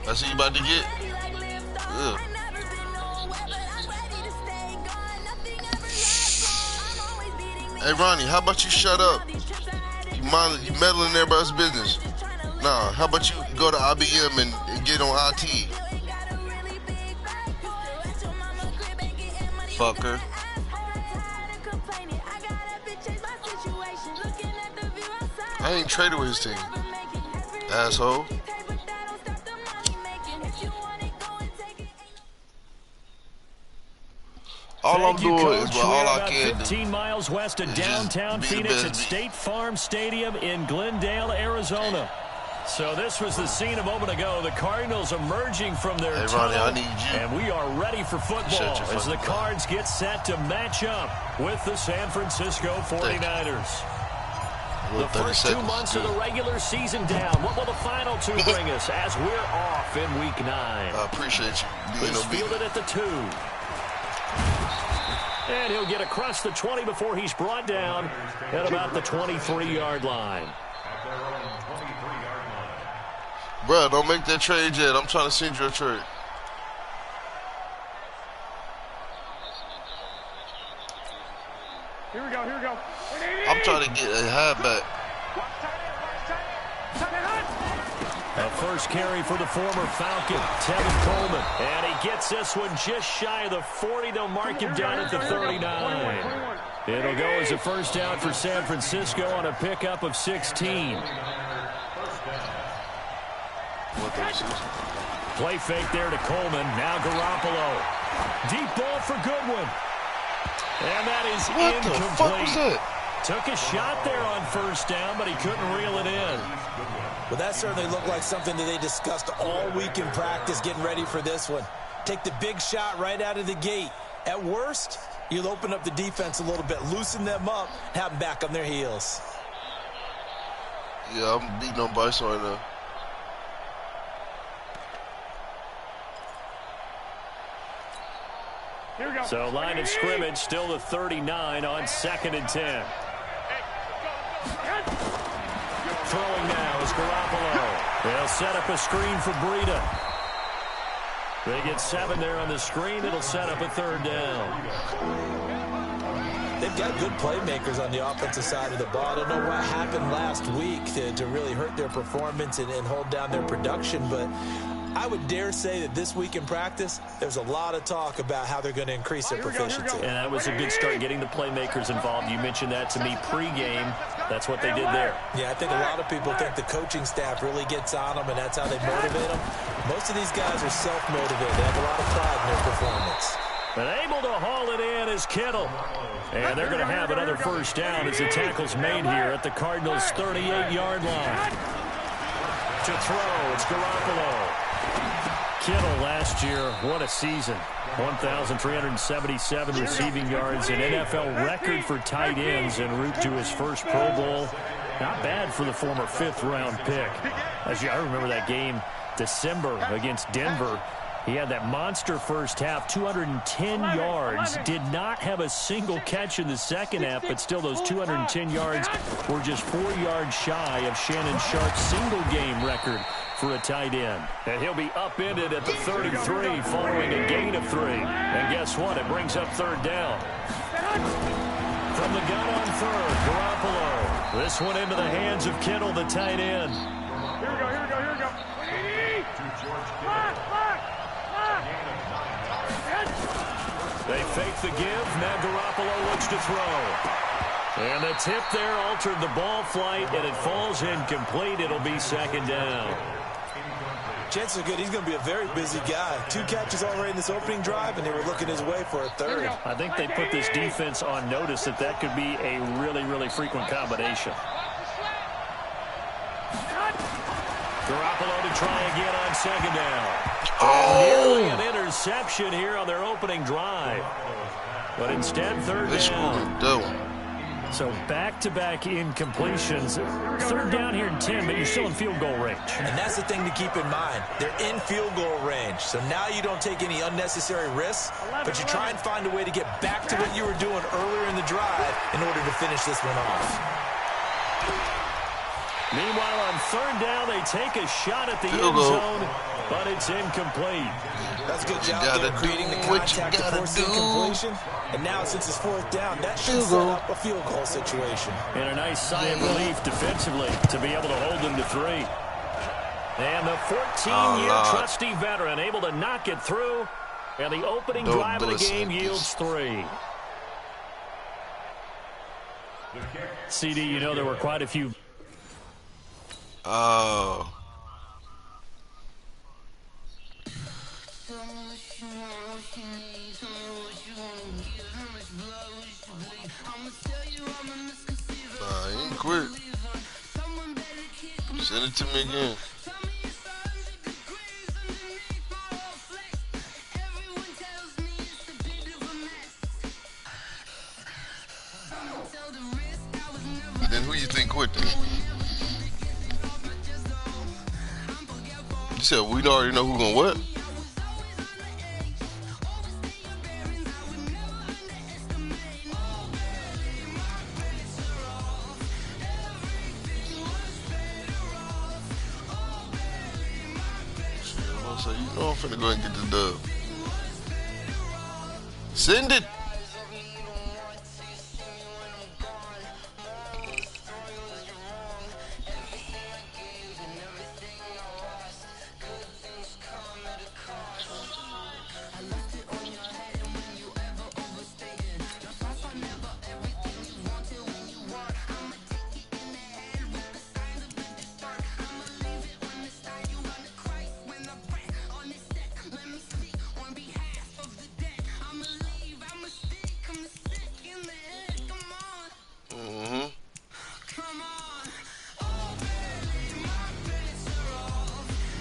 That's what you about to get? Ugh. Hey, Ronnie, how about you shut up? You meddling in everybody's business. Nah, how about you go to IBM and get on IT? Fucker. I ain't traded with his team. Asshole. All I'm doing is all I can do. 15 miles west of downtown Phoenix at State Farm Stadium in Glendale, Arizona. So this was the scene a moment ago. The Cardinals emerging from their tunnel, I need you. And we are ready for football as the Cards get set to match up with the San Francisco 49ers. The first 2 months of the regular season down. What will the final 2 bring us as we're off in Week 9? I appreciate you. He's fielded at the 2. And he'll get across the 20 before he's brought down at about the 23-yard line. Bruh, don't make that trade yet. I'm trying to send you a trade. Here we go. I'm trying to get a halfback. A first carry for the former Falcon, Tevin Coleman. And he gets this one just shy of the 40. They'll mark him down at the 39. It'll go as a first down for San Francisco on a pickup of 16. Play fake there to Coleman. Now Garoppolo. Deep ball for Goodwin. And that is incomplete. What the fuck was that? Took a shot there on first down, but he couldn't reel it in. Well, that certainly looked like something that they discussed all week in practice, getting ready for this one. Take the big shot right out of the gate. At worst, you'll open up the defense a little bit, loosen them up, have them back on their heels. Yeah, I'm beating on Bryson right now. Here we go. So line of scrimmage still the 39 on 2nd and 10. Throwing now is Garoppolo. They'll set up a screen for Breida. They get 7 there on the screen. It'll set up a 3rd down. They've got good playmakers on the offensive side of the ball. I don't know what happened last week to really hurt their performance and hold down their production, but I would dare say that this week in practice, there's a lot of talk about how they're going to increase their proficiency. And that was a good start, getting the playmakers involved. You mentioned that to me pregame. That's what they did there. Yeah, I think a lot of people think the coaching staff really gets on them, and that's how they motivate them. Most of these guys are self-motivated. They have a lot of pride in their performance. But able to haul it in is Kittle. And they're going to have another first down as the tackle's made here at the Cardinals' 38-yard line. To throw, it's Garoppolo. Kittle last year, what a season. 1,377 receiving yards, an NFL record for tight ends en route to his first Pro Bowl. Not bad for the former 5th-round pick. I remember that game, December, against Denver. He had that monster first half, 210 yards. Did not have a single catch in the second half, but still those 210 yards were just 4 yards shy of Shannon Sharp's single-game record for a tight end. And he'll be upended at the 33 following a gain of 3. And guess what? It brings up 3rd down. From the gun on 3rd, Garoppolo. This one into the hands of Kittle, the tight end. Here we go. They fake the give. Now Garoppolo looks to throw. And the tip there altered the ball flight, and it falls incomplete. It'll be 2nd down. Chances are good. He's going to be a very busy guy. 2 catches already in this opening drive, and they were looking his way for a 3rd. I think they put this defense on notice that could be a really, really frequent combination. Garoppolo to try again on 2nd down. Nearly an interception here on their opening drive. But instead, 3rd down. So back-to-back incompletions. 3rd down here in 10, but you're still in field goal range. And that's the thing to keep in mind. They're in field goal range. So now you don't take any unnecessary risks, but you try and find a way to get back to what you were doing earlier in the drive in order to finish this one off. Meanwhile, on third down, they take a shot at the Field end goal. zone, but it's incomplete. That's a good job gotta there, do creating the what you contact to gotta force the do. incompletion. And now, since it's fourth down, that should Field set goal. up a field goal situation. And a nice sigh of relief defensively to be able to hold them to 3. And the 14-year trusty veteran able to knock it through. And the opening drive of the game yields 3. CD, you know there were quite a few. Oh. Nah, he ain't quit. Send it to me again. Then who you think quit then? You said we already know who gonna what? So you know I'm finna go and get the dub. Send it.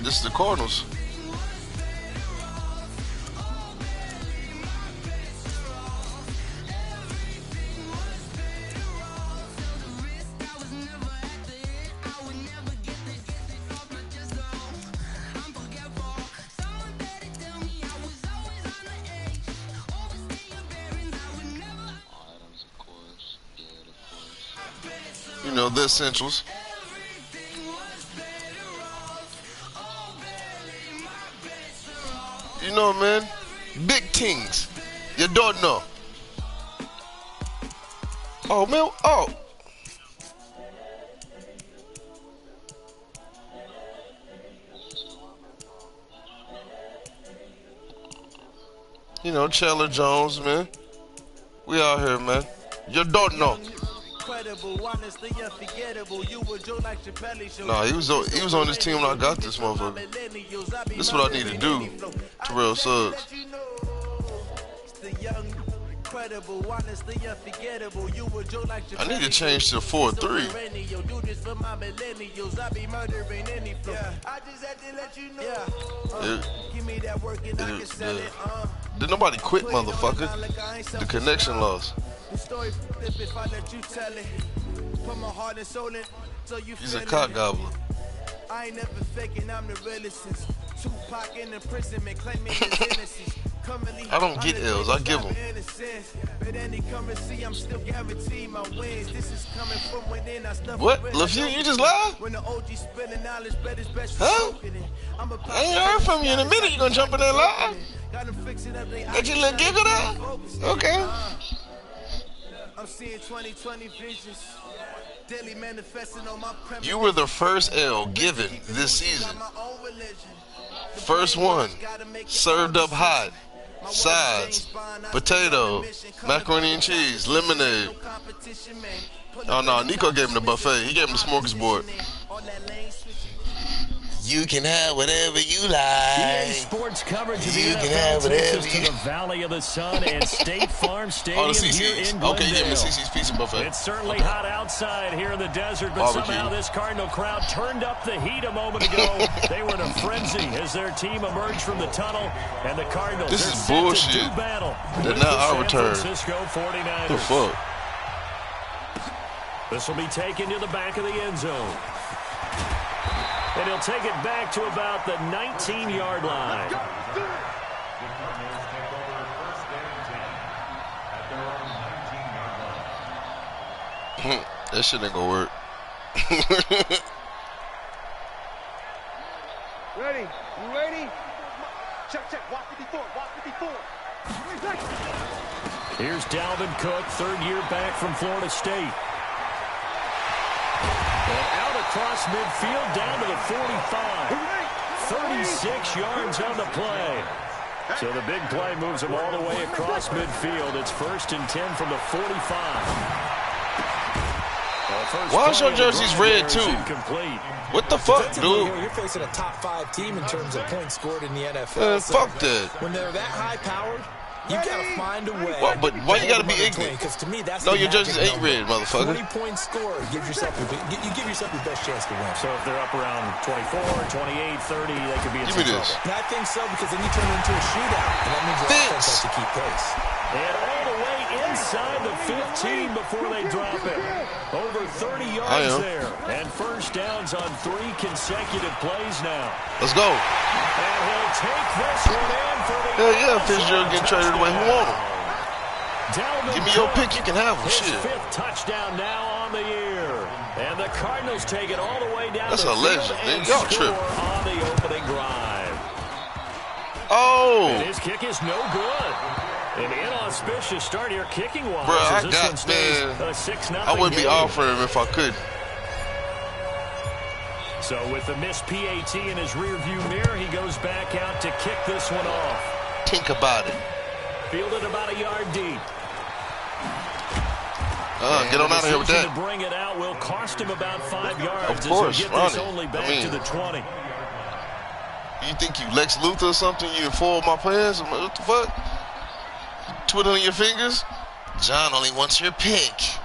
This is the Cardinals. You know, the essentials. You know, man, big things. You don't know. Oh, man, oh. You know, Chandler Jones, man. We out here, man. You don't know. Nah, he was on this team when I got this motherfucker. This is what I need to do. Terrell Suggs. I need to change to 4-3. Did nobody quit, motherfucker? The connection lost. He's a cock gobbler. I ain't never faking, I'm the realest since Tupac in imprisonment claiming his innocence. I don't get L's, I give them. What? LaFew, you just lied? Huh? I ain't heard from you in a minute. You gonna jump in there live? Got your little giggle there? Okay. I'm seeing 20/20 visions. Daily manifesting on my premise. You were the first L given this season. First one. Served up hot. Sides. Potato. Macaroni and cheese. Lemonade. Oh no, Nico gave him the buffet. He gave him the smorgasbord. You can have whatever you like. EA Sports coverage of the You NFL can have whatever takes us to the Valley of the Sun and State Farm Stadium here in Glendale. Okay, you gave me CC's Pizza Buffet. It's certainly hot outside here in the desert, but somehow this Cardinal crowd turned up the heat a moment ago. They were in a frenzy as their team emerged from the tunnel, and the Cardinals this are is set bullshit. to do battle They're with not the our return. San Francisco 49ers. The fuck? This will be taken to the back of the end zone. And he'll take it back to about the 19-yard line. That shit ain't gonna work. ready? You ready? Check, check. Walk 54. Walk 54. Here's Dalvin Cook, third year back from Florida State. And out across midfield, down to the 45. 36 yards on the play. So the big play moves him all the way across midfield. It's 1st and 10 from the 45. Why is your jerseys red, too? What the fuck, dude? You're facing a top 5 team in terms of points scored in the NFL. Fuck that. When they're that high-powered, you gotta find a way. Well, but why you gotta be ignorant? Because to me, that's no, your jerseys ain't red, motherfucker. 20 points scored. Give yourself your best chance to win. So if they're up around 24, 28, 30, they could be in some trouble. This. And I think so, because then you turn it into a shootout, and that means your offense has to keep pace. And all the way inside the 15 before they drop it. Over 30 yards there. And first downs on 3 consecutive plays now. Let's go. And he'll take this one in for the... Hell yeah, Fitzgerald getting traded away. Who want him? Give me your pick, you can have him. His Shit. 5th touchdown now on the year. And the Cardinals take it all the way down That's the a legend, field and y'all score tripping. on the opening drive. Oh. And his kick is no good. An inauspicious start here kicking-wise. Bro, I got, man, I wouldn't be offering him if I could. So with the missed PAT in his rearview mirror, he goes back out to kick this one off. Think about it. Fielded about a yard deep. Get on out of here with that. To bring it out will cost him about 5 yards. Of course, as he'll get this Ronnie. only back to the 20. You think you Lex Luthor or something? You foiled my plans? What the fuck? Twiddling your fingers? John only wants your pick.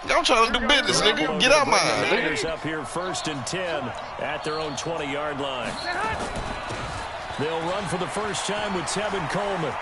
Y'all trying to do business, nigga. Get out mine, nigga. Up here 1st and 10 at their own 20-yard line. They'll run for the first time with Tevin Coleman.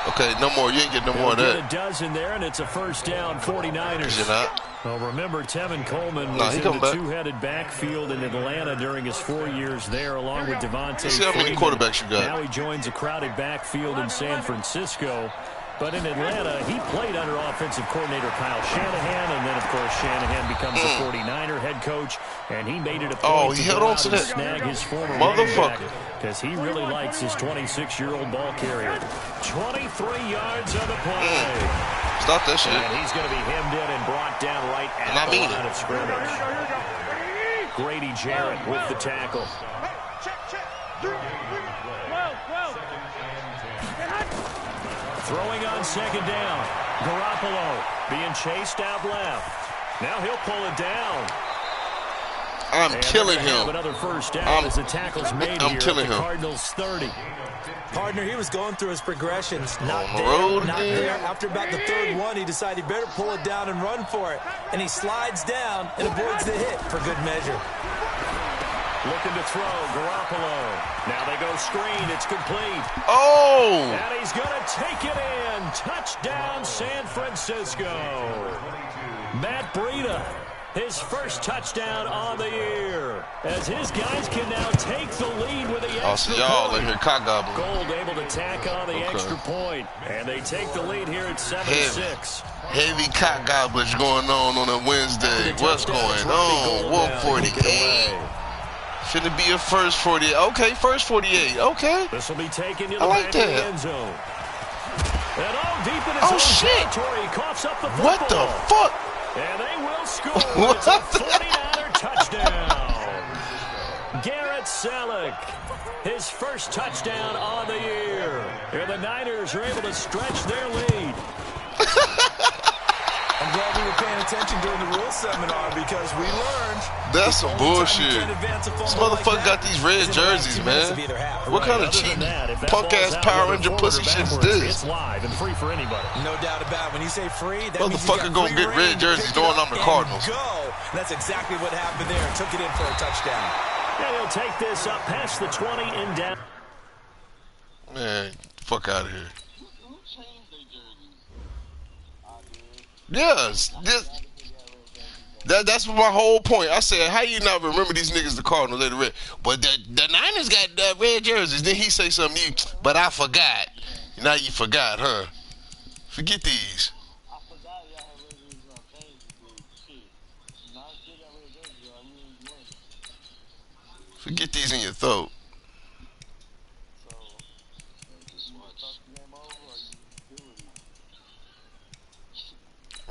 Okay, no more. You ain't getting no more of that. A dozen there, and it's a first down, 49ers. You're not. Well, remember, Tevin Coleman was in the two-headed backfield in Atlanta during his 4 years there, along with Devontae. See how many quarterbacks you got. Now he joins a crowded backfield in San Francisco. But in Atlanta, he played under offensive coordinator Kyle Shanahan, and then, of course, Shanahan becomes the 49er head coach, and he made it a point he to held on to that snag his former motherfucker because he really likes his 26-year-old ball carrier. 23 yards on the play. Stop that shit. And he's going to be hemmed in and brought down right at the line of scrimmage. Grady Jarrett with the tackle. Throwing on 2nd down. Garoppolo being chased out left. Now he'll pull it down. I'm killing him. Another first down as the tackle's made I'm killing him. Cardinals 30. Partner, he was going through his progressions. Not On the there, road not again. there. After about the 3rd one, he decided he better pull it down and run for it. And he slides down and avoids the hit for good measure. Looking to throw, Garoppolo. Now they go screen, it's complete. Oh! And he's going to take it in. Touchdown, San Francisco. Matt Breida, his first touchdown on the year. As his guys can now take the lead with the extra y'all in here cock gobbling. Gold able to tack on the extra point. And they take the lead here at 7-6. Heavy cock gobblage going on a Wednesday. What's going on? 148. Finna be a first 48. Okay, first 48. Okay. This will be taken to the I like back of the that. end zone. And deep in his own shit. territory, he coughs up the football. What the fuck? And they will score. What It's a 49er touchdown. Garrett Selleck, his first touchdown on the year. And the Niners are able to stretch their lead. I'm glad we were paying attention during the rule seminar because we learned. That's some bullshit. This motherfucker got these red jerseys, man. What kind of cheap, punk-ass Power Ranger pussy shit is this? It's live and free for anybody. No doubt about it. When you say free, that Motherfucker gonna get red jerseys knowing I'm the Cardinals. Go. That's exactly what happened there. Took it in for a touchdown. And he'll take this up past the 20 and down. Man, fuck out of here. Yes, that's my whole point. I said, how you not remember these niggas, the Cardinals, they the red? But the Niners got red jerseys. Then he say something, but I forgot. Now you forgot, huh? Forget these. Forget these in your throat.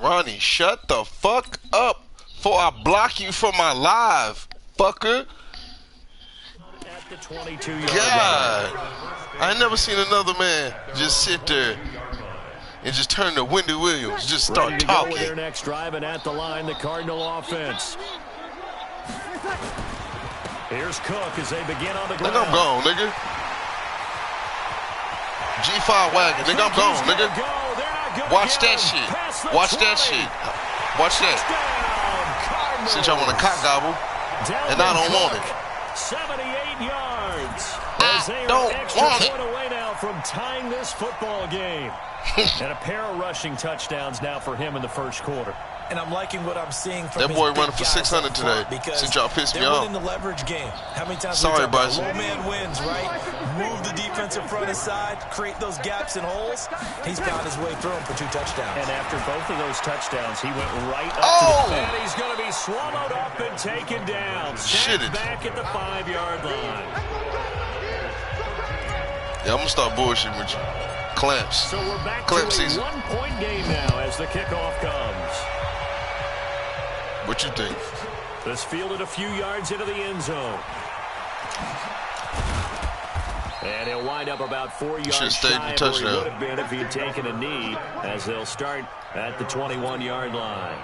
Ronnie, shut the fuck up before I block you from my live, fucker. At the 22-yard God, I ain't never seen another man just sit there and just turn to Wendy Williams, just start talking. Their next drive, and at the line, the Cardinal offense. Here's Cook as they begin on the ground. Nigga, I'm gone, nigga. G5 wagon, nigga, I'm gone, nigga. Watch that shit. Watch that shit. Watch that. Since y'all want to cock gobble, and I don't want it. 78 yards. I don't want it. Away now from tying this football game. And a pair of rushing touchdowns now for him in the first quarter. And I'm liking what I'm seeing from that boy running for 600 today. Since y'all pissed me off. In the leverage game. How many times? Sorry, Bryce. Low man wins, right? Move the defensive front aside, create those gaps and holes. He's found his way through them for 2 touchdowns. And after both of those touchdowns, he went right up to the and he's going to be swallowed up and taken down. Shit it. Back at the 5-yard line. Yeah, I'm gonna start bullshitting with you. Clamps. So we're back Clamp to season. a 1-point game now as the kickoff comes. What you think? This fielded a few yards into the end zone. And he'll wind up about 4 yards shy of where he would have been if he had taken a knee, as they'll start at the 21-yard line.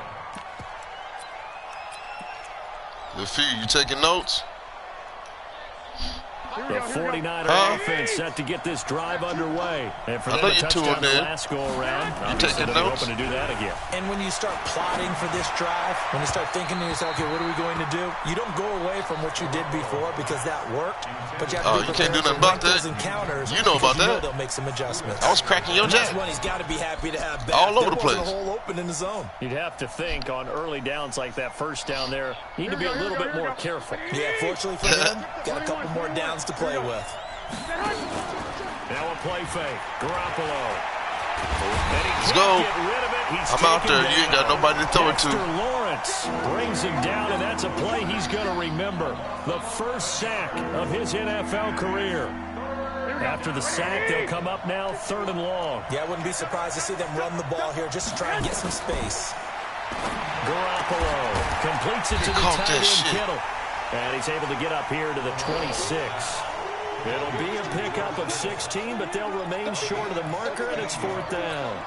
Lafie, you taking notes? The 49er offense set to get this drive underway. And for them to touchdown the last go-around, you taking notes? Hoping to do that again. And when you start plotting for this drive, when you start thinking to yourself, okay, what are we going to do? You don't go away from what you did before because that worked. But you have to you can't do nothing about that. You know about that. They'll make some adjustments. I was cracking your jack. That's one he's got to be happy to have back. All over the place. A hole open in the zone. You'd have to think on early downs like that first down there, you need to be a little bit more careful. Yeah, fortunately for him, got a couple more downs to play with. Now a play fake. Garoppolo. Let's go. I'm out there. You ain't got nobody to throw it to. Lawrence brings him down, and that's a play he's going to remember. The first sack of his NFL career. After the sack, they'll come up now 3rd and long. Yeah, I wouldn't be surprised to see them run the ball here just to try and get some space. Garoppolo completes it to the tight end Kittle. And he's able to get up here to the 26. It'll be a pickup of 16, but they'll remain short of the marker, and it's 4th down.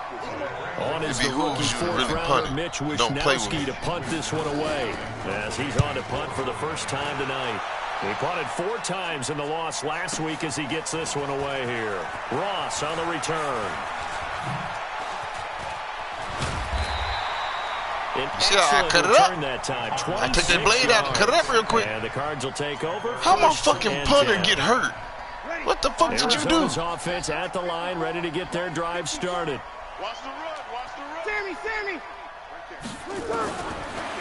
On is the rookie 4th-rounder Mitch Wisnowski to punt this one away, as he's on to punt for the first time tonight. He punted 4 times in the loss last week as he gets this one away here. Ross on the return. You see how I cut it up? That time. I take that blade out and cut it up real quick. And the Cards will take over. How my fucking punter get hurt? What the fuck did you do? Offense at the line, ready to get their drive started. Watch the run, watch the run. Sammy.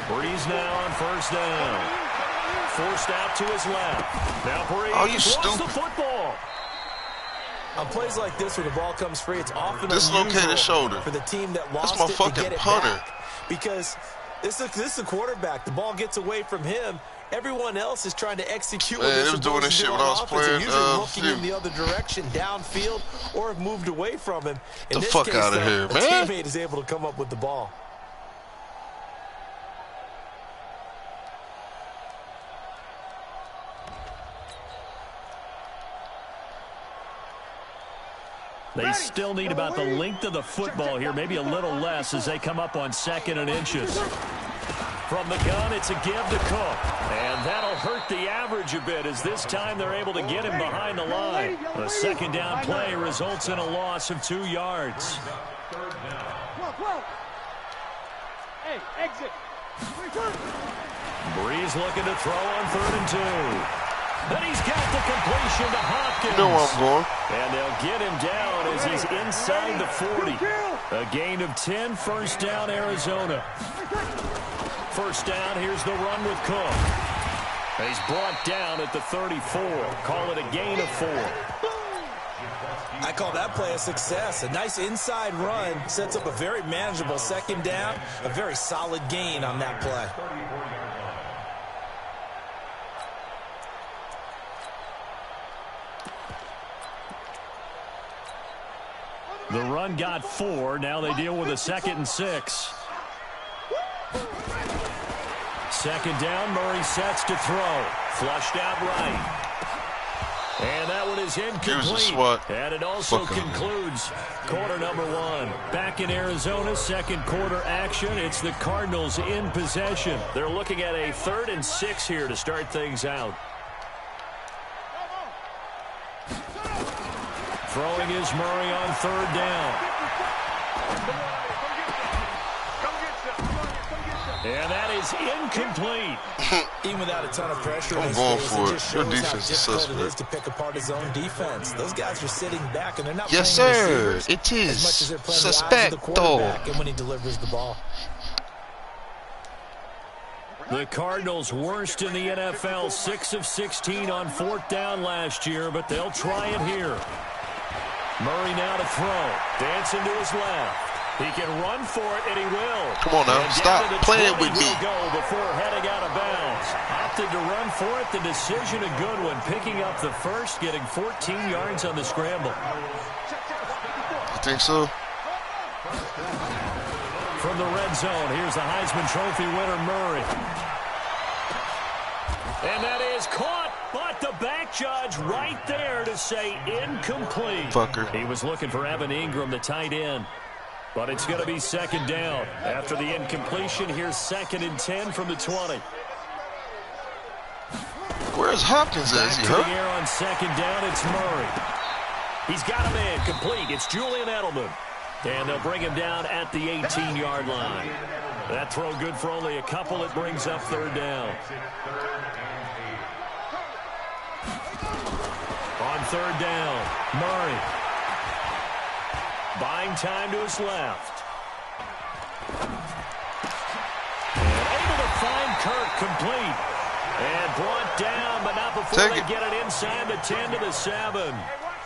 Breeze now on 1st down. Forced out to his left. Now Breeze lost the football. On plays like this where the ball comes free, it's often dislocated shoulder for the team that lost That's my fucking to get it punter. Back. Because this is a quarterback. The ball gets away from him. Everyone else is trying to execute. Man, they was doing this shit when I was playing. Usually looking in the other direction, downfield, or have moved away from him. In the this fuck case, out of here, the man! Teammate is able to come up with the ball. They still need about the length of the football here, maybe a little less as they come up on 2nd and inches. From the gun, it's a give to Cook. And that'll hurt the average a bit as this time they're able to get him behind the line. A 2nd down play results in a loss of 2 yards. Hey, exit. Breeze looking to throw on 3rd and 2. Then he's got the completion to Hopkins. You know where I'm going. And they'll get him down as he's inside the 40. A gain of 10, 1st down, Arizona. 1st down, here's the run with Cook. He's brought down at the 34. Call it a gain of 4. I call that play a success. A nice inside run sets up a very manageable 2nd down. A very solid gain on that play. The run got 4. Now they deal with a 2nd and 6. Second down, Murray sets to throw. Flushed out right. And that one is incomplete. And it also concludes quarter number 1. Back in Arizona, second quarter action. It's the Cardinals in possession. They're looking at a 3rd and 6 here to start things out. Throwing is Murray on 3rd down. And that is incomplete. Even without a ton of pressure, I'm going for it. Your defense is suspect. It is to pick apart his own defense. Those guys are sitting back and they're not. Yes, sir. It is suspecto. And when he delivers the ball. The Cardinals worst in the NFL, 6 of 16 on 4th down last year, but they'll try it here. Murray now to throw. Dancing to his left. He can run for it, and he will. Come on now, stop playing with me. Go before heading out of bounds. Opted to run for it. The decision a good one. Picking up the first, getting 14 yards on the scramble. You think so? From the red zone, here's the Heisman Trophy winner, Murray. And that is caught, but the back judge right there to say incomplete. Fucker. He was looking for Evan Ingram, the tight end. But it's going to be 2nd down. After the incompletion, here's 2nd and 10 from the 20. Where's Hopkins at? Is he hurt? Here on 2nd down, it's Murray. He's got a man complete. It's Julian Edelman. And they'll bring him down at the 18-yard line. That throw good for only a couple. It brings up 3rd down. On 3rd down, Murray. Buying time to his left. And able to find Kirk complete. And brought down, but not before they get it inside the 10 to the 7.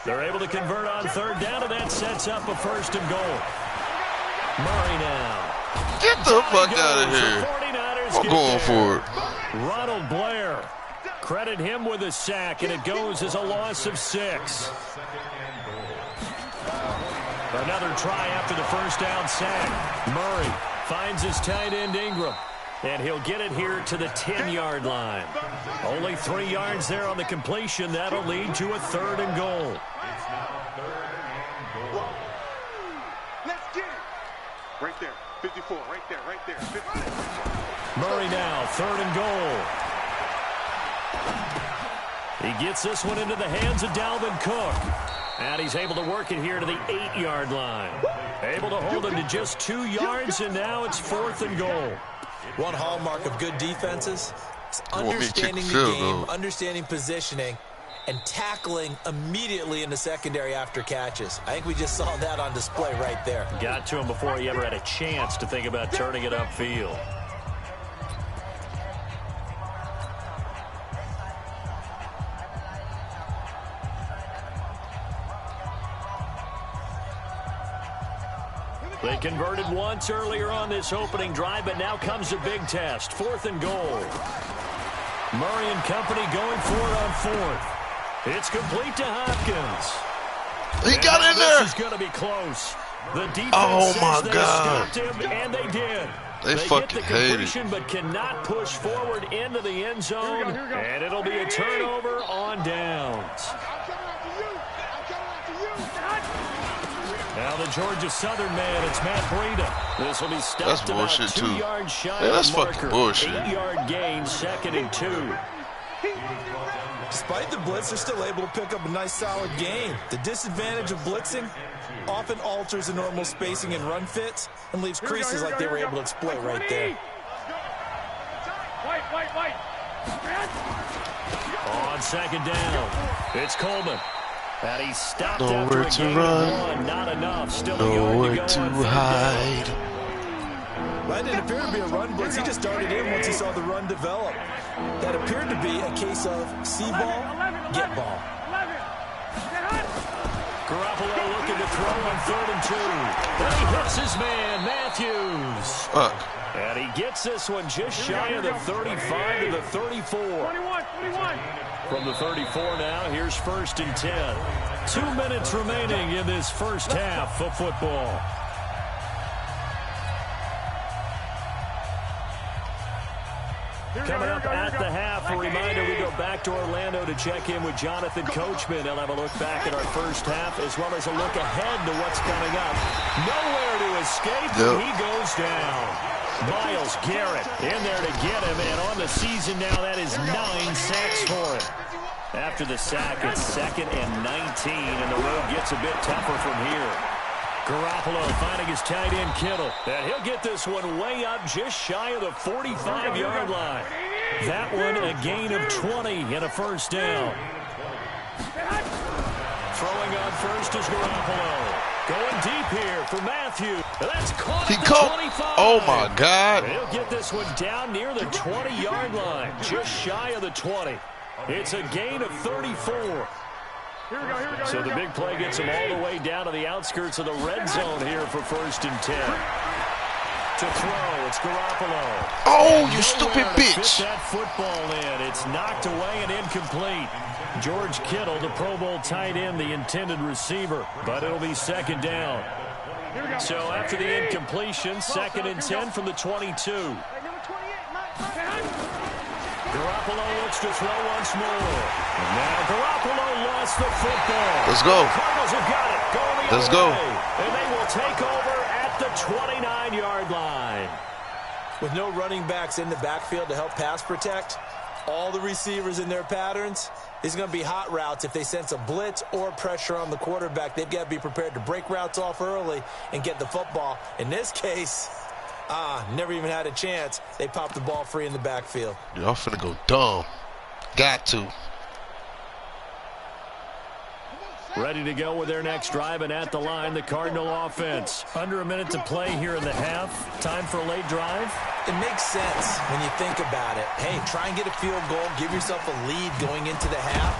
They're able to convert on 3rd down, and that sets up a 1st and goal. Murray now. Get the fuck out of here. I'm going for it. Ronald Blair. Credit him with a sack, and it goes as a loss of 6. Another try after the 1st down sack. Murray finds his tight end Ingram. And he'll get it here to the 10-yard line. Only 3 yards there on the completion. That'll lead to a 3rd and goal. Let's get it. Right there. 54. Right there. Right there. 54. Murray now, 3rd and goal. He gets this one into the hands of Dalvin Cook. And he's able to work it here to the 8-yard line. Able to hold him to just 2 yards, and now it's 4th and goal. One hallmark of good defenses is understanding the game, understanding positioning, and tackling immediately in the secondary after catches. I think we just saw that on display right there. Got to him before he ever had a chance to think about turning it upfield. They converted once earlier on this opening drive, but now comes a big test. 4th and goal. Murray and company going for it on 4th. It's complete to Hopkins. He got in there. This is going to be close. The defense says they stopped him, and they did. They fucking get the completion, but cannot push forward into the end zone, and it'll be a turnover on downs. Now the Georgia Southern man, it's Matt Breida. This will be stopped about 2 yards shy of the marker. 8-yard gain, 2nd and 2. Despite the blitz, they're still able to pick up a nice solid gain. The disadvantage of blitzing often alters the normal spacing and run fits and leaves creases like they were able to exploit right there. On 2nd down, it's Coleman. And he stopped nowhere to run, not enough. Still nowhere to hide. That didn't appear to be a run blitz. He just darted in once he saw the run develop. That appeared to be a case of see ball, get ball. Garoppolo looking to throw on 3rd and 2. And he hits his man, Matthews. Fuck. And he gets this one just shy of the 35 to the 34. 21. From the 34 now, here's 1st and 10. 2 minutes remaining in this first half of football. Coming up at the half, a reminder, we go back to Orlando to check in with Jonathan Coachman. He'll have a look back at our first half as well as a look ahead to what's coming up. Nowhere to escape, and he goes down. Myles Garrett in there to get him, and on the season now, that is 9 sacks for him. After the sack, it's 2nd and 19, and the road gets a bit tougher from here. Garoppolo finding his tight end Kittle, and he'll get this one way up just shy of the 45-yard line. That one a gain of 20 and a first down. Throwing on first is Garoppolo. Going deep here for Matthew. That's caught at the 25. Oh, my God. He'll get this one down near the 20-yard line, just shy of the 20. It's a gain of 34. So the big play gets him all the way down to the outskirts of the red zone here for 1st and 10. To throw, it's Garoppolo. Oh, you stupid bitch. Fit that football in. It's knocked away and incomplete. George Kittle, the Pro Bowl tight end, the intended receiver, but it'll be 2nd down. So after the incompletion, 2nd and 10 from the 22. Garoppolo looks to throw once more. And now Garoppolo lost the football. Let's go. The Cardinals have got it. Going the Let's other go. way. And they will take over at the 29-yard line. With no running backs in the backfield to help pass protect, all the receivers in their patterns, these are going to be hot routes. If they sense a blitz or pressure on the quarterback, they've got to be prepared to break routes off early and get the football. In this case, never even had a chance. They popped the ball free in the backfield. Y'all finna go dumb. Got to. Ready to go with their next drive, and at the line, the Cardinal offense. Under a minute to play here in the half. Time for a late drive. It makes sense when you think about it. Hey, try and get a field goal. Give yourself a lead going into the half.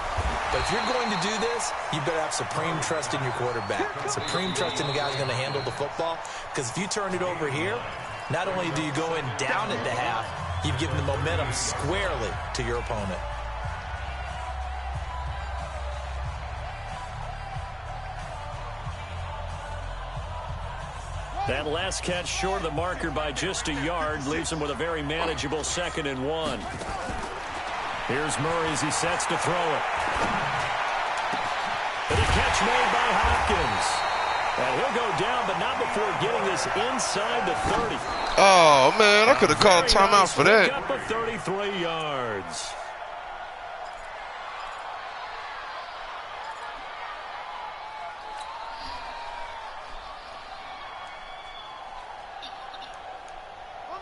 But if you're going to do this, you better have supreme trust in your quarterback. Supreme trust in the guy who's going to handle the football. Because if you turn it over here, not only do you go in down at the half, you've given the momentum squarely to your opponent. That last catch short of the marker by just a yard leaves him with a very manageable 2nd and 1. Here's Murray as he sets to throw it. And a catch made by Hopkins. And he'll go down, but not before getting this inside the 30. Oh, man, I could have called a timeout for that. Up of 33 yards.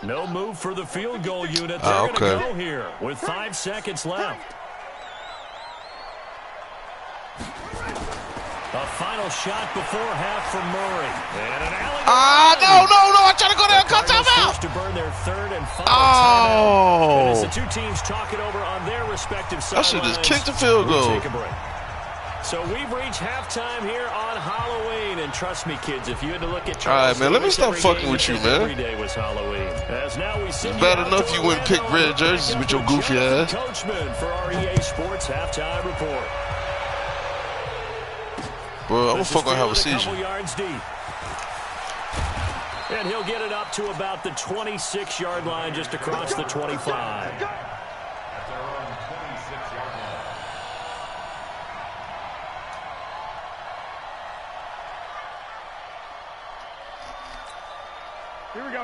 No move for the field goal unit. They're going to go here with 5 seconds left. A final shot before half from Murray. And an alley. No. I tried to go there and cut timeout. To burn their 3rd and final timeout. And as the two teams talk it over on their respective sidelines, I should just kick the field goal. Take a break. So we've reached halftime here on Halloween, and trust me, kids, if you had to look at all right, man, let me stop fucking with you, man. Every day was Halloween. As now we see it's bad enough you wouldn't pick red jerseys with your goofy ass. Coachman for our EA Sports halftime report. Bro, I'm gonna fucking have a seizure. Yards deep. And he'll get it up to about the 26-yard line, just across the 25.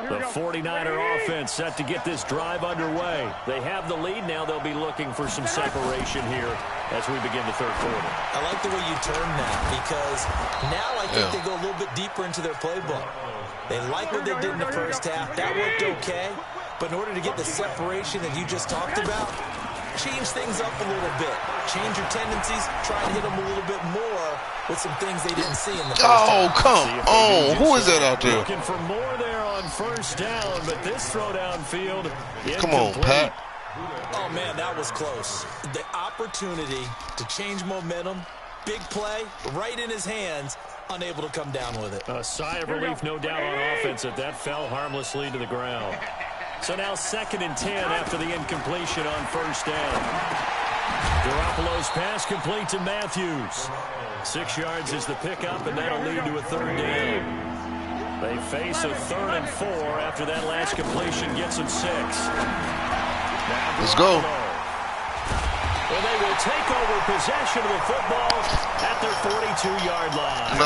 The 49er offense set to get this drive underway. They have the lead now. They'll be looking for some separation here as we begin the 3rd quarter. I like the way you term that, because now I think they go a little bit deeper into their playbook. They like what they did in the first half. That worked okay. But in order to get the separation that you just talked about, change things up a little bit. Change your tendencies. Try and hit them a little bit more with some things they didn't see in the first half. Come on. Who is that out there? Looking for more there on 1st down, but this throw downfield. Come on, Pat. Oh, man, that was close. The opportunity to change momentum, big play, right in his hands, unable to come down with it. A sigh of relief, no doubt, on offense that fell harmlessly to the ground. So now 2nd and 10 after the incompletion on 1st down. Garoppolo's pass complete to Matthews. 6 yards is the pickup, and that'll lead to a 3rd down. They face a 3rd and 4 after that last completion gets them 6. Let's go. And they will take over possession of the football at their 42-yard line.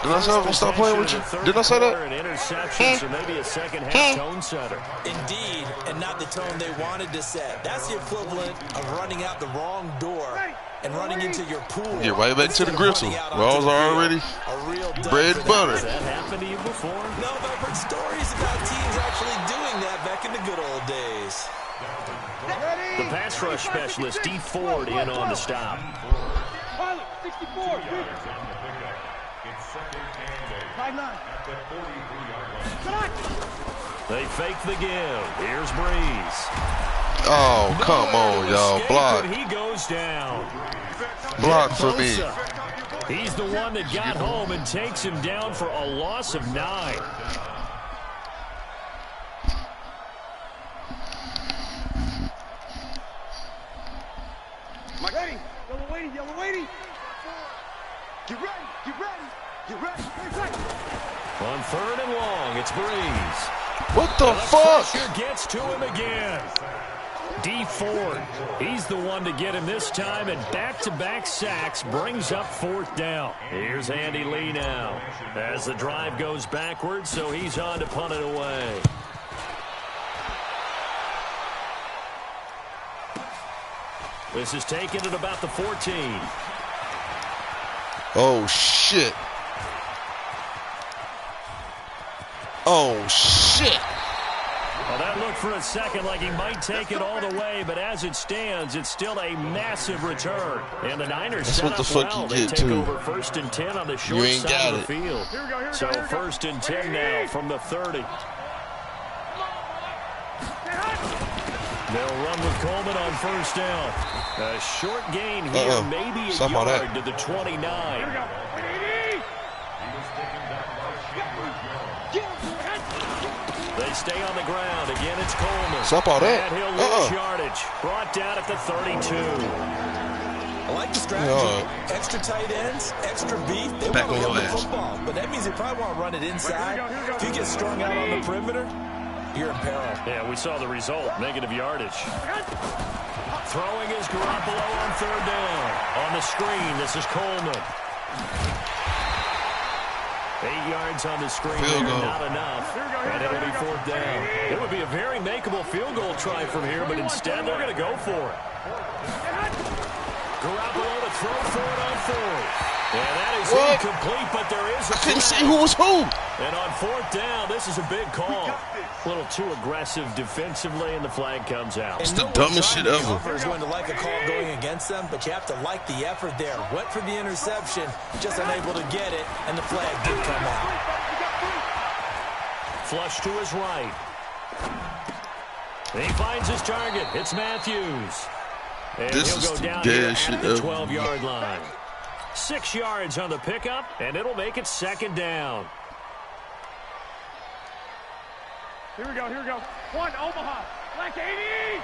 Did I say I'm gonna stop playing with you? Did I say that? An interception, so maybe a second-half tone setter. Indeed, and not the tone they wanted to set. That's the equivalent of running out the wrong door and running into your pool. Get right back to the gristle. Wells are already bread and butter. Has that happened to you before? No, but I've heard stories about teams actually doing that back in the good old days. The pass rush specialist, D. Ford, in on the stop. Pilot, 64. They fake the give. Here's Breeze. Oh, come on, y'all. Block. He goes down. Block for me. He's the one that got home and takes him down for a loss of 9. Ready. Yellow waiting. Get ready. On 3rd and long, it's Breeze. What the fuck? Pressure gets to him again. D. Ford, he's the one to get him this time, and back-to-back sacks brings up 4th down. Here's Andy Lee now as the drive goes backwards, so he's on to punt it away. This is taken at about the 14. Oh, shit. Oh, shit. Well, that looked for a second like he might take it all the way, but as it stands, it's still a massive return. And the Niners That's set what the up fuck well. you They get, take too. over 1st and 10 on the short ain't side got of the it. field. So 1st and 10 now from the 30. They'll run with Coleman on 1st down. A short gain here, maybe a yard to the 29. They stay on the ground. Again, it's Coleman. Stop all that. And he'll lose yardage. Brought down at the 32. I like the strategy. Extra tight ends, extra beef. They Back want to on run your the ass. football, but that means they probably want to run it inside. If you get strung out on the perimeter, you're in peril. Yeah, we saw the result. Negative yardage. Throwing is Garoppolo on 3rd down. On the screen, this is Coleman. 8 yards on the screen, not enough. And it'll be 4th down. It would be a very makeable field goal try from here, but instead they're going to go for it. Garoppolo to throw for it on 4th. Yeah, that is incomplete, but there is a Couldn't see who was who. And on 4th down, this is a big call. A little too aggressive defensively, and the flag comes out. It's the dumbest shit ever. Is going to like a call going against them, but you have to like the effort there. Went for the interception, just unable to get it, and the flag did come out. Flush to his right. And he finds his target. It's Matthews. And This he'll is go the down here shit at the ever. 12-yard line. 6 yards on the pickup, and it'll make it 2nd down. Here we go. 1, Omaha. Black 80.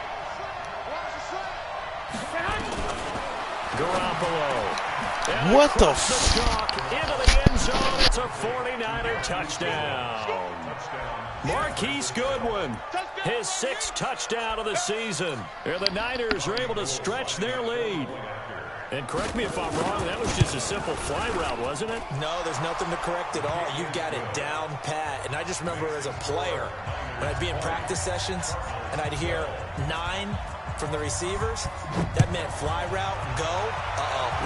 Garoppolo. What the Chalk into the end zone. It's a 49er touchdown. Marquise Goodwin, his 6th touchdown of the season. And the Niners are able to stretch their lead. And correct me if I'm wrong, that was just a simple fly route, wasn't it? No, there's nothing to correct at all. You've got it down pat. And I just remember as a player, when I'd be in practice sessions, and I'd hear 9 from the receivers, that meant fly route, go,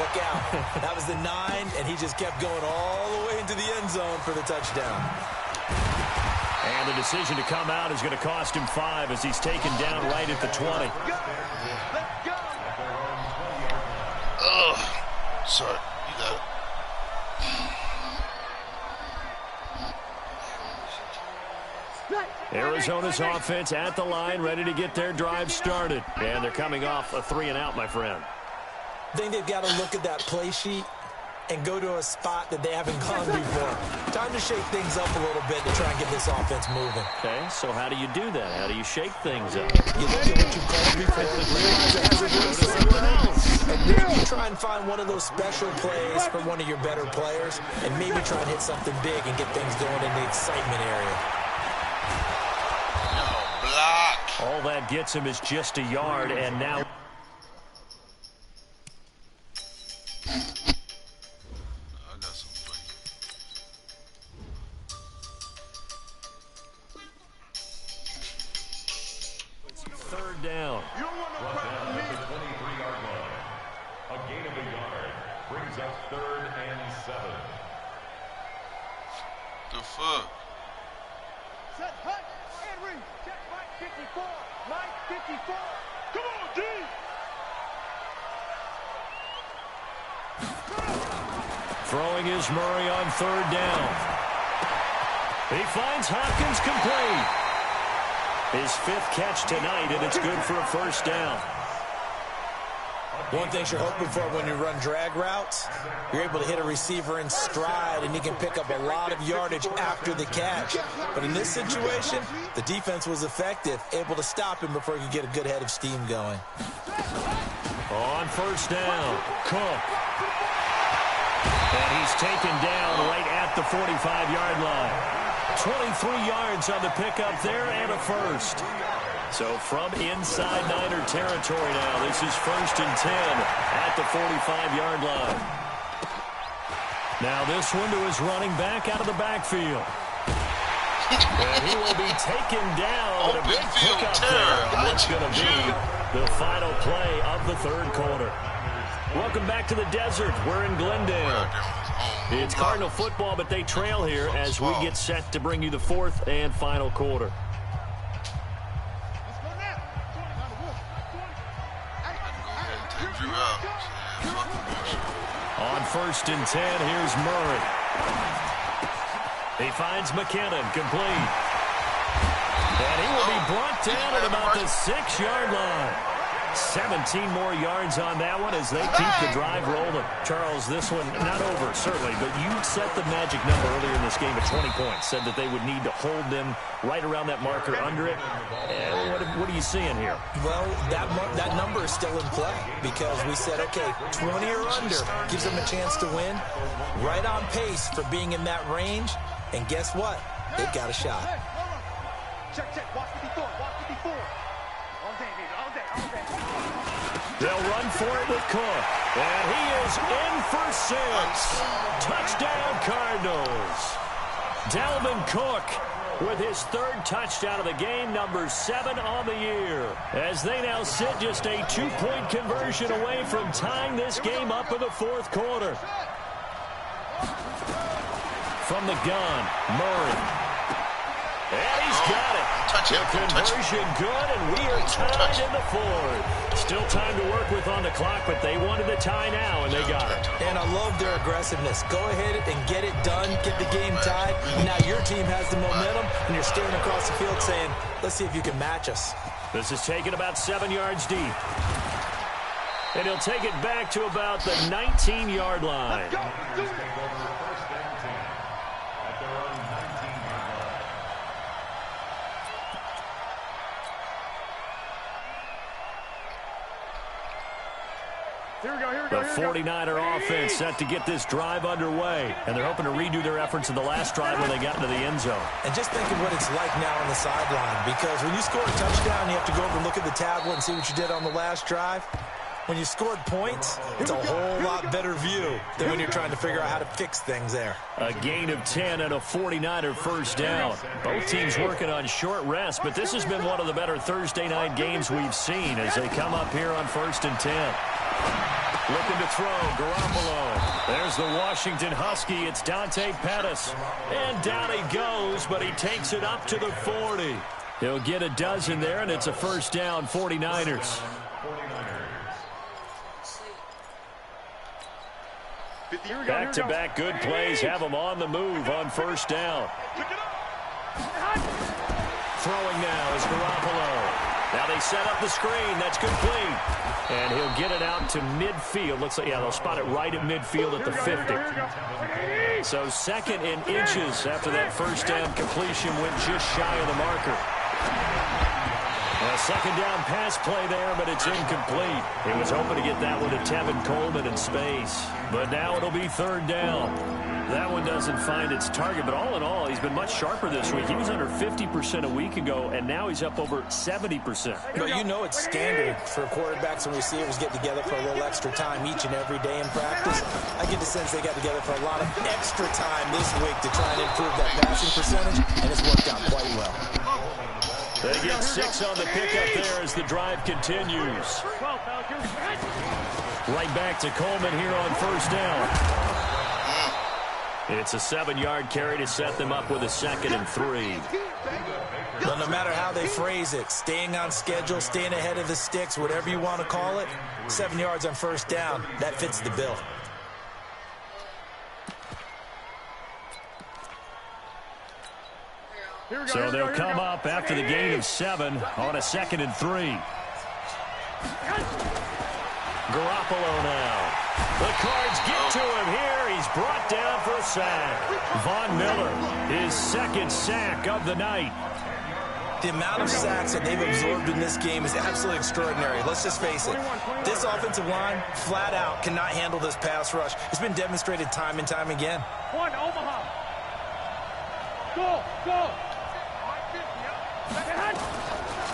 look out. That was the 9, and he just kept going all the way into the end zone for the touchdown. And the decision to come out is going to cost him 5 as he's taken down right at the 20. Sorry, you got it. Arizona's offense at the line, ready to get their drive started. And they're coming off a 3-and-out, my friend. I think they've got to look at that play sheet and go to a spot that they haven't gone before. Time to shake things up a little bit to try and get this offense moving. Okay, so how do you do that? How do you shake things up? You look at what you've played before, realize it hasn't worked so well, and maybe try and find one of those special plays from one of your better players, and maybe try and hit something big and get things going in the excitement area. Block. All that gets him is just a yard, and now... Third down. You don't want no problem with me. 23-yard line. A gain of a yard brings up 3rd and 7. The fuck? Set, hut, and read. Check Mike 54. Mike 54. Come on, D. Throwing is Murray on 3rd down. He finds Hopkins complete. His 5th catch tonight, and it's good for a 1st down. One thing you're hoping for when you run drag routes, you're able to hit a receiver in stride, and you can pick up a lot of yardage after the catch. But in this situation, the defense was effective, able to stop him before he could get a good head of steam going. On 1st down, Cook. And he's taken down right at the 45-yard line. 23 yards on the pickup there and a 1st. So from inside Niner territory now, this is 1st and 10 at the 45-yard line. Now this one to his running back out of the backfield. And he will be taken down. A big pickup there. That's going to be the final play of the 3rd quarter. Welcome back to the desert. We're in Glendale. It's Cardinal football, but they trail here as we get set to bring you the 4th and final quarter. On 1st and 10, here's Murray. He finds McKinnon complete. And he will be brought down at about the 6-yard line. 17 more yards on that one as they keep the drive rolling. Charles, this one not over, certainly, but you set the magic number earlier in this game at 20 points. Said that they would need to hold them right around that marker under it. What are you seeing here? Well, that number is still in play because we said, okay, 20 or under gives them a chance to win. Right on pace for being in that range. And guess what? They've got a shot. Check, watch 54, watch 54. All day, baby, all day. They'll run for it with Cook. And he is in for 6. Touchdown, Cardinals. Dalvin Cook with his 3rd touchdown of the game, number 7 on the year. As they now sit just a 2-point conversion away from tying this game up in the 4th quarter. From the gun, Murray. And he's got it. The conversion good, and we are tied in the 4th. Still time to work with on the clock, but they wanted the tie now, and they got it. And I love their aggressiveness. Go ahead and get it done, get the game tied. Now your team has the momentum, and you're staring across the field saying, let's see if you can match us. This is taken about 7 yards deep. And he'll take it back to about the 19-yard line. Let's go. Here we go. The 49er offense set to get this drive underway. And they're hoping to redo their efforts in the last drive when they got into the end zone. And just think of what it's like now on the sideline. Because when you score a touchdown, you have to go over and look at the tablet and see what you did on the last drive. When you scored points, it's a whole lot better view than when you're trying to figure out how to fix things there. A gain of 10 and a 49er 1st down. Both teams working on short rest, but this has been one of the better Thursday night games we've seen as they come up here on 1st and 10. Looking to throw, Garoppolo. There's the Washington Husky. It's Dante Pettis. And down he goes, but he takes it up to the 40. He'll get a dozen there, and it's a 1st down, 49ers. Back-to-back good plays have them on the move on 1st down. Throwing now is Garoppolo. Now they set up the screen. That's complete. And he'll get it out to midfield. Looks like, yeah, they'll spot it right at midfield at the 50. So 2nd and inches after that first down completion went just shy of the marker. A 2nd down pass play there, but it's incomplete. He was hoping to get that one to Tevin Coleman in space. But now it'll be 3rd down. That one doesn't find its target, but all in all, he's been much sharper this week. He was under 50% a week ago, and now he's up over 70%. But you know it's standard for quarterbacks and receivers get together for a little extra time each and every day in practice. I get the sense they got together for a lot of extra time this week to try and improve that passing percentage, and it's worked out quite well. They get 6 on the pickup there as the drive continues. Right back to Coleman here on 1st down. It's a 7-yard carry to set them up with a 2nd and 3. Well, no matter how they phrase it, staying on schedule, staying ahead of the sticks, whatever you want to call it, 7 yards on 1st down, that fits the bill. So they'll come up after the gain of 7 on a 2nd and 3. Garoppolo now. The Cards get to him here. He's brought down for a sack. Von Miller, his 2nd sack of the night. The amount of sacks that they've absorbed in this game is absolutely extraordinary. Let's just face it. This offensive line, flat out, cannot handle this pass rush. It's been demonstrated time and time again. One, Omaha. Go, go.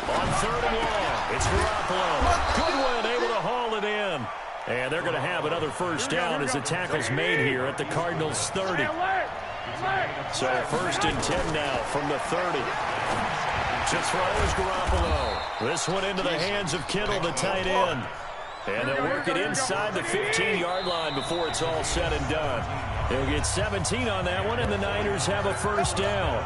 On 3rd and long, it's Garoppolo. Goodwin able to haul it in. And they're going to have another 1st down as the tackle's made here at the Cardinals' 30. So 1st and 10 now from the 30. To throw is Garoppolo. This one into the hands of Kittle, the tight end. And they'll work it inside the 15-yard line before it's all said and done. They'll get 17 on that one, and the Niners have a 1st down.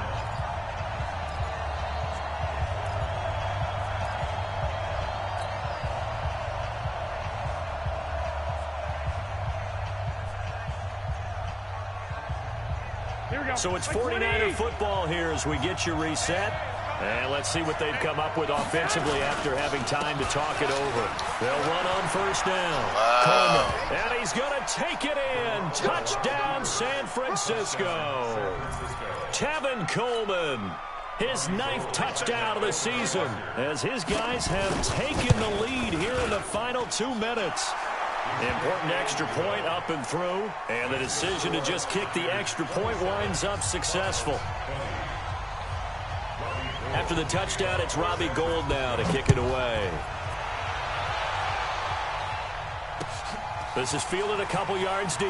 So it's 49er football here as we get you reset. And let's see what they've come up with offensively after having time to talk it over. They'll run on 1st down. Coleman. And he's going to take it in. Touchdown, San Francisco. Tevin Coleman. His 9th touchdown of the season as his guys have taken the lead here in the final 2 minutes. Important extra point up and through, and the decision to just kick the extra point winds up successful. After the touchdown, it's Robbie Gould now to kick it away. This is fielded a couple yards deep.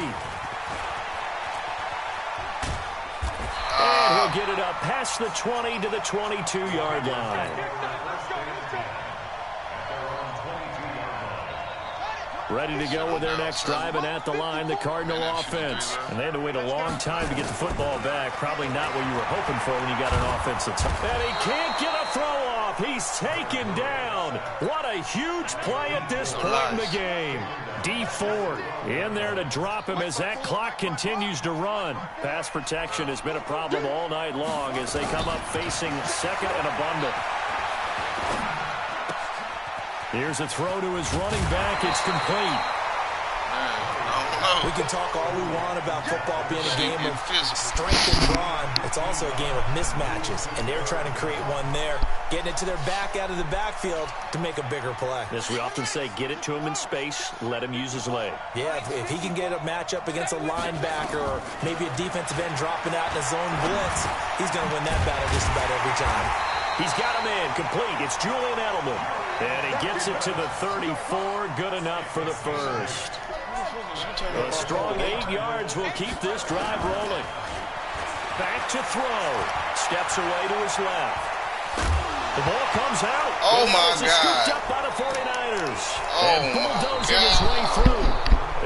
And he'll get it up past the 20 to the 22-yard line. Ready to go with their next drive, and at the line, the Cardinal offense. And they had to wait a long time to get the football back. Probably not what you were hoping for when you got an offense that's... And he can't get a throw off. He's taken down. What a huge play at this point in the game. D Ford in there to drop him as that clock continues to run. Pass protection has been a problem all night long as they come up facing 2nd and a bundle. Here's a throw to his running back. It's complete. We can talk all we want about football being a game of strength and brawn. It's also a game of mismatches, and they're trying to create one there, getting it to their back out of the backfield to make a bigger play. As we often say, get it to him in space, let him use his leg. Yeah, if he can get a matchup against a linebacker or maybe a defensive end dropping out in a zone blitz, he's going to win that battle just about every time. He's got him in, complete. It's Julian Edelman. And he gets it to the 34, good enough for the 1st. A strong 8 yards will keep this drive rolling. Back to throw. Steps away to his left. The ball comes out. Oh, my God. Scooped up by the 49ers. And bulldozing his way through.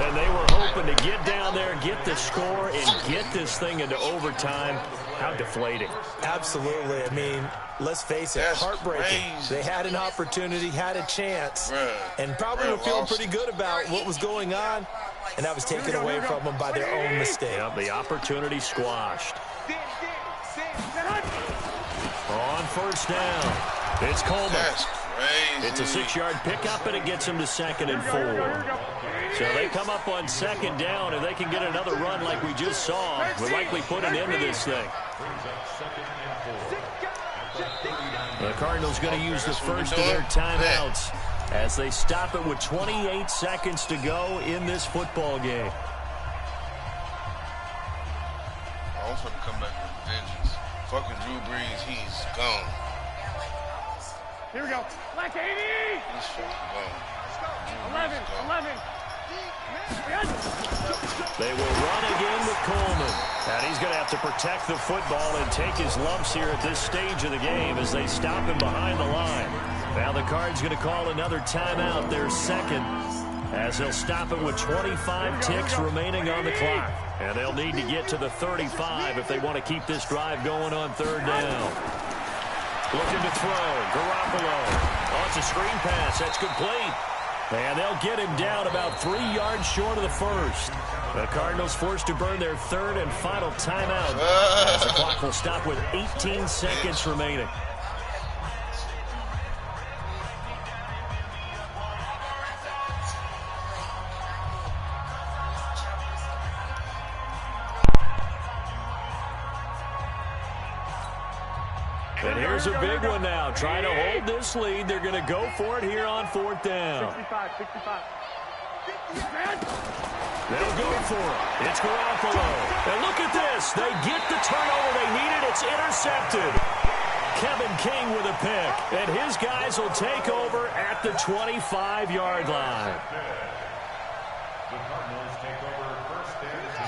And they were hoping to get down there, get the score, and get this thing into overtime. How deflating. Absolutely. I mean, let's face it, That's heartbreaking. crazy. They had an opportunity, had a chance, and probably were feeling pretty good about what was going on, and that was taken away from them by their own mistake. Yep, the opportunity squashed. On 1st down, it's Coleman. It's a 6-yard pickup, and it gets them to 2nd and 4. So they come up on 2nd down, and they can get another run like we just saw. We'll likely put an end to this thing. The Cardinals going to use the first of their timeouts as they stop it with 28 seconds to go in this football game. I'm finna come back with vengeance. Fucking Drew Brees, he's gone. Here we go. Black 80. He's fucking gone. 11. They will run again with Coleman. And he's going to have to protect the football and take his lumps here at this stage of the game as they stop him behind the line. Now the Cards going to call another timeout, their second, as they'll stop it with 25 ticks remaining on the clock. And they'll need to get to the 35 if they want to keep this drive going on 3rd down. Looking to throw. Garoppolo. Oh, it's a screen pass. That's complete. And they'll get him down about 3 yards short of the first. The Cardinals forced to burn their 3rd and final timeout as the clock will stop with 18 seconds remaining. And here's a big one now. Trying to hold this lead. They're going to go for it here on 4th down. 65. They'll go for it. It's Garoppolo. And look at this. They get the turnover they needed. It's intercepted. Kevin King with a pick. And his guys will take over at the 25-yard line.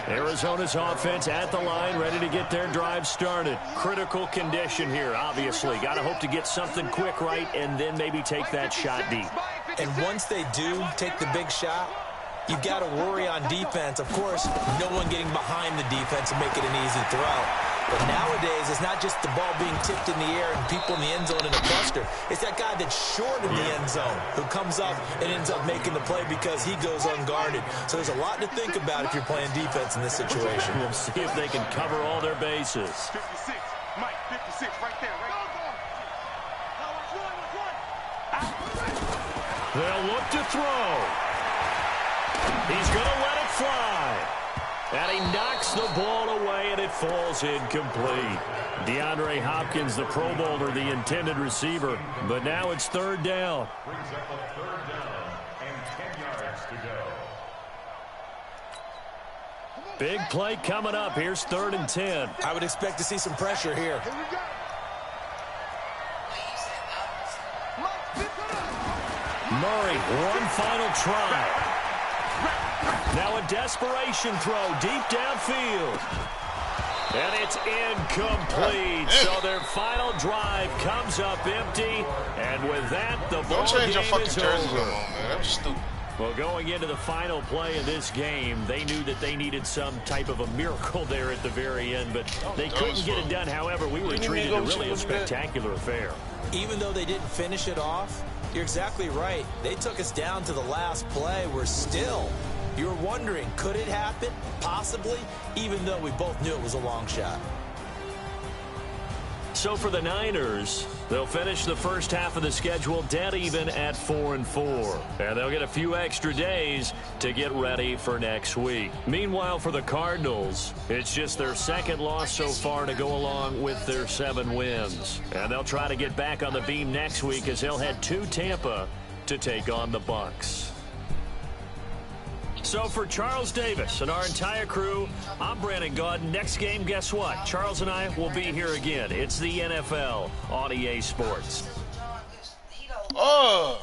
Arizona's offense at the line, ready to get their drive started. Critical condition here, obviously. Got to hope to get something quick right and then maybe take that shot deep. And once they do take the big shot, you've got to worry on defense. Of course, no one getting behind the defense and make it an easy throw. But nowadays, it's not just the ball being tipped in the air and people in the end zone in a cluster. It's that guy that's short of the end zone who comes up and ends up making the play because he goes unguarded. So there's a lot to think about if you're playing defense in this situation. We'll see if they can cover all their bases. 56. Mike, 56 right there. They'll look to throw. He's going to let it fly. And he knocks the ball away, and it falls incomplete. DeAndre Hopkins, the Pro Bowler, the intended receiver. But now it's 3rd down. Brings up a 3rd down and 10 yards to go. Big play coming up. Here's 3rd and 10. I would expect to see some pressure here. Murray, one final try. Now a desperation throw deep downfield. And it's incomplete. So their final drive comes up empty. And with that, the ball game is over. Don't change your fucking jerseys no more, man. That's stupid. Well, going into the final play of this game, they knew that they needed some type of a miracle there at the very end, but they couldn't get it done. However, we were treated to really a spectacular affair. Even though they didn't finish it off, you're exactly right. They took us down to the last play. We're still... You're wondering, could it happen? Possibly, even though we both knew it was a long shot. So for the Niners, they'll finish the first half of the schedule dead even at 4-4. And they'll get a few extra days to get ready for next week. Meanwhile, for the Cardinals, it's just their 2nd loss so far to go along with their 7 wins. And they'll try to get back on the beam next week as they'll head to Tampa to take on the Bucs. So for Charles Davis and our entire crew, I'm Brandon Gaudin. Next game, guess what? Charles and I will be here again. It's the NFL on EA Sports. Oh!